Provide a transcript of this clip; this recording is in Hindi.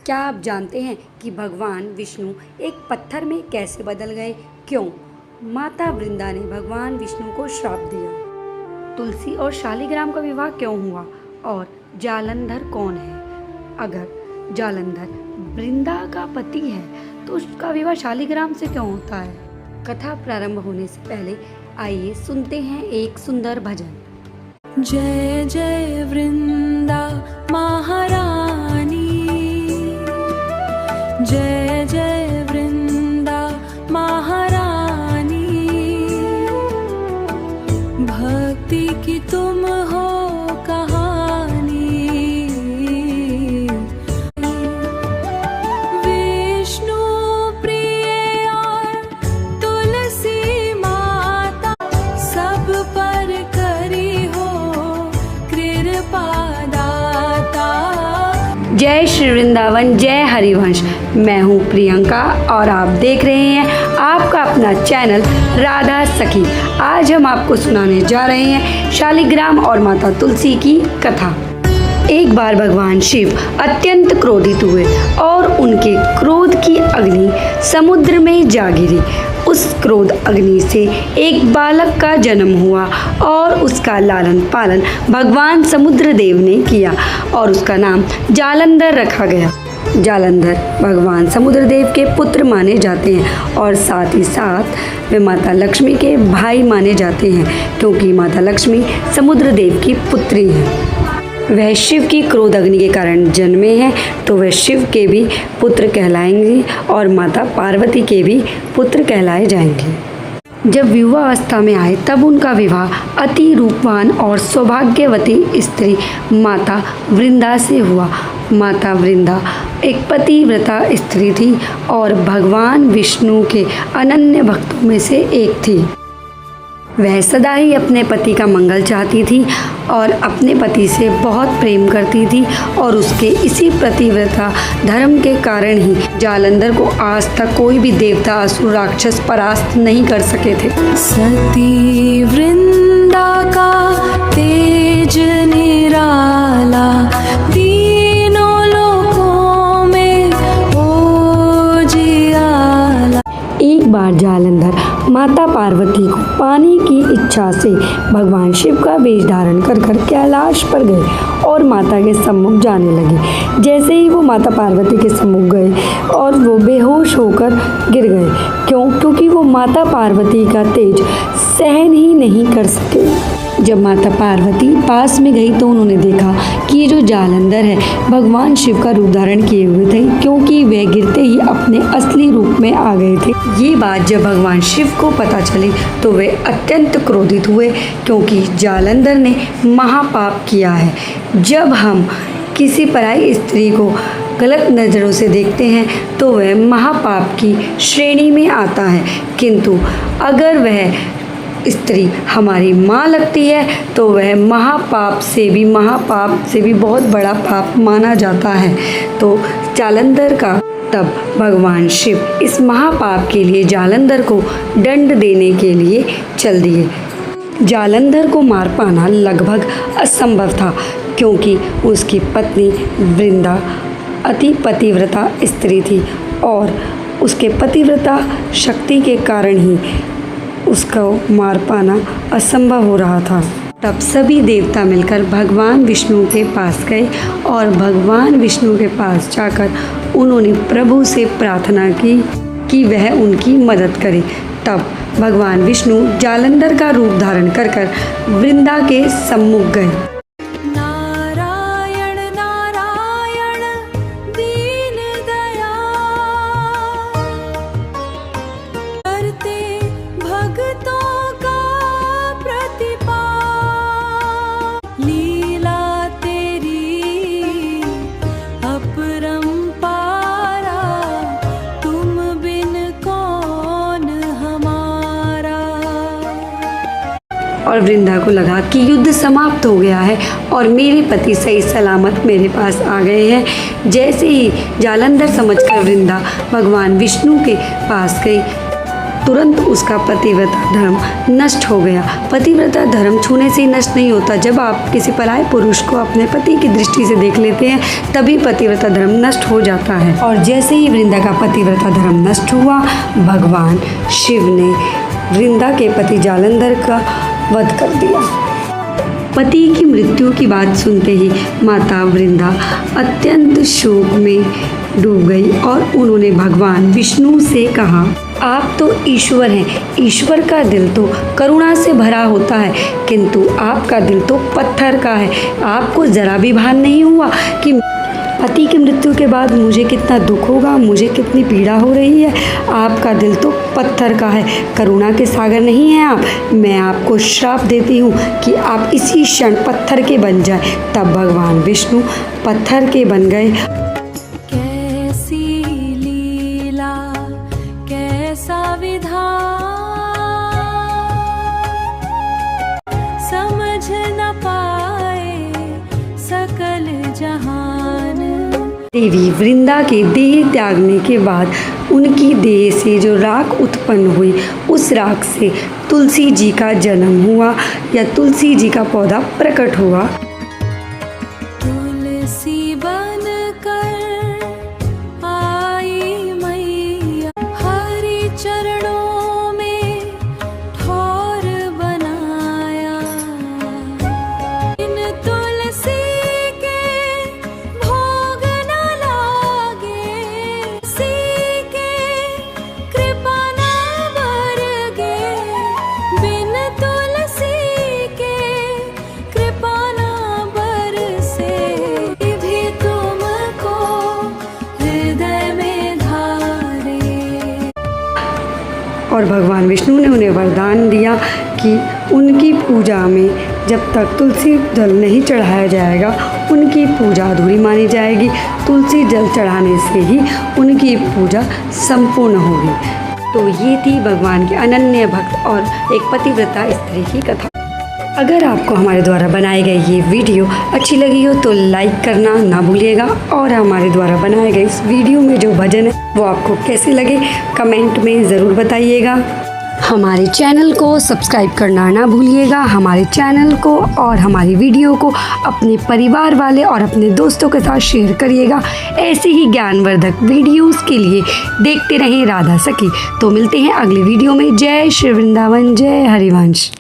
क्या आप जानते हैं कि भगवान विष्णु एक पत्थर में कैसे बदल गए? क्यों? माता वृंदा ने भगवान विष्णु को श्राप दिया। तुलसी और शालिग्राम का विवाह क्यों हुआ? और जालंधर कौन है? अगर जालंधर वृंदा का पति है तो उसका विवाह शालिग्राम से क्यों होता है? कथा प्रारंभ होने से पहले आइए सुनते हैं एक सुंदर भजन। जय जय वृंदा महारानी, जय जय वृंदा महारानी, भक्ति की तुम हो कहानी। विष्णु प्रिय और तुलसी माता, सब पर करी हो कृपा दाता। जय श्री वृंदावन, जय हरिवंश। मैं हूँ प्रियंका और आप देख रहे हैं आपका अपना चैनल राधा सखी। आज हम आपको सुनाने जा रहे हैं शालिग्राम और माता तुलसी की कथा। एक बार भगवान शिव अत्यंत क्रोधित हुए और उनके क्रोध की अग्नि समुद्र में जा गिरी। उस क्रोध अग्नि से एक बालक का जन्म हुआ और उसका लालन पालन भगवान समुद्र देव ने किया और उसका नाम जालंधर रखा गया। जालंधर भगवान समुद्र देव के पुत्र माने जाते हैं और साथ ही साथ वे माता लक्ष्मी के भाई माने जाते हैं, क्योंकि माता लक्ष्मी समुद्र देव की पुत्री हैं। वह शिव की क्रोध अग्नि के कारण जन्मे हैं तो वह शिव के भी पुत्र कहलाएंगे और माता पार्वती के भी पुत्र कहलाए जाएंगे। जब विवाहावस्था में आए तब उनका विवाह अति रूपवान और सौभाग्यवती स्त्री माता वृंदा से हुआ। माता वृंदा एक पतिव्रता स्त्री थी और भगवान विष्णु के अनन्य भक्तों में से एक थी। वह सदा ही अपने पति का मंगल चाहती थी और अपने पति से बहुत प्रेम करती थी और उसके इसी पतिव्रता धर्म के कारण ही जालंधर को आज तक कोई भी देवता असुर राक्षस परास्त नहीं कर सके थे। सती वृंदा का तेज निराला, तीनों लोकों में उजियाला। एक बार जालंधर माता पार्वती को पाने की इच्छा से भगवान शिव का वेश धारण कर कैलाश पर गए और माता के सम्मुख जाने लगे। जैसे ही वो माता पार्वती के सम्मुख गए और वो बेहोश होकर गिर गए। क्योंकि वो माता पार्वती का तेज सहन ही नहीं कर सके। जब माता पार्वती पास में गई तो उन्होंने देखा कि ये जो जालंधर है भगवान शिव का रूप धारण किए हुए थे, क्योंकि वे गिरते ही अपने असली रूप में आ गए थे। ये बात जब भगवान शिव को पता चली तो वे अत्यंत क्रोधित हुए, क्योंकि जालंधर ने महापाप किया है। जब हम किसी पराई स्त्री को गलत नज़रों से देखते हैं तो वह महापाप की श्रेणी में आता है, किंतु अगर वह स्त्री हमारी माँ लगती है तो वह महापाप से भी बहुत बड़ा पाप माना जाता है। तो जालंधर का तब भगवान शिव इस महापाप के लिए जालंधर को दंड देने के लिए चल दिए। जालंधर को मार पाना लगभग असंभव था, क्योंकि उसकी पत्नी वृंदा अति पतिव्रता स्त्री थी और उसके पतिव्रता शक्ति के कारण ही उसको मार पाना असंभव हो रहा था। तब सभी देवता मिलकर भगवान विष्णु के पास गए और भगवान विष्णु के पास जाकर उन्होंने प्रभु से प्रार्थना की कि वह उनकी मदद करे। तब भगवान विष्णु जालंधर का रूप धारण कर वृंदा के सम्मुख गए। नारायण नारायण दीन दयाल, करते भक्तों का प्रतिपाल। लीला तेरी अपरंपारा, तुम बिन कौन हमारा। और वृंदा को लगा कि युद्ध समाप्त हो गया है और मेरे पति सही सलामत मेरे पास आ गए हैं। जैसे ही जालंधर समझकर वृंदा भगवान विष्णु के पास गई तुरंत उसका पतिव्रता धर्म नष्ट हो गया। पतिव्रता धर्म छूने से नष्ट नहीं होता। जब आप किसी पराये पुरुष को अपने पति की दृष्टि से देख लेते हैं तभी पतिव्रता धर्म नष्ट हो जाता है। और जैसे ही वृंदा का पतिव्रता धर्म नष्ट हुआ, भगवान शिव ने वृंदा के पति जालंधर का वध कर दिया। पति की मृत्यु की बात सुनते ही माता वृंदा अत्यंत शोक में डूब गई और उन्होंने भगवान विष्णु से कहा, आप तो ईश्वर हैं, ईश्वर का दिल तो करुणा से भरा होता है, किंतु आपका दिल तो पत्थर का है। आपको जरा भी भान नहीं हुआ कि पति की मृत्यु के बाद मुझे कितना दुख होगा, मुझे कितनी पीड़ा हो रही है। आपका दिल तो पत्थर का है, करुणा के सागर नहीं हैं आप। मैं आपको श्राप देती हूँ कि आप इसी क्षण पत्थर के बन जाए। तब भगवान विष्णु पत्थर के बन गए। कैसी लीला कैसा विधान, समझ न पाए सकल जहान। देवी वृंदा के देह त्यागने के बाद उनकी देह से जो राख उत्पन्न हुई, उस राख से तुलसी जी का जन्म हुआ या तुलसी जी का पौधा प्रकट हुआ। तुलसी बन कर आई मैया, हरि चरणों में ठौर बनाया। इन तुलसी के भोग न लागे, सी के कृपा न बरगे। बिन तुलसी के कृपा न बरसे, भी तुमको हृदय में धारे। और भगवान विष्णु ने उन्हें वरदान दिया कि उनकी पूजा में जब तक तुलसी जल नहीं चढ़ाया जाएगा उनकी पूजा अधूरी मानी जाएगी। तुलसी जल चढ़ाने से ही उनकी पूजा संपूर्ण होगी। तो ये थी भगवान के अनन्य भक्त और एक पतिव्रता स्त्री की कथा। अगर आपको हमारे द्वारा बनाए गए ये वीडियो अच्छी लगी हो तो लाइक करना ना भूलिएगा और हमारे द्वारा बनाए गए इस वीडियो में जो भजन है वो आपको कैसे लगे कमेंट में ज़रूर बताइएगा। हमारे चैनल को सब्सक्राइब करना ना भूलिएगा। हमारे चैनल को और हमारी वीडियो को अपने परिवार वाले और अपने दोस्तों के साथ शेयर करिएगा। ऐसे ही ज्ञानवर्धक वीडियोस के लिए देखते रहें राधा सखी। तो मिलते हैं अगली वीडियो में। जय श्री वृंदावन, जय हरिवंश।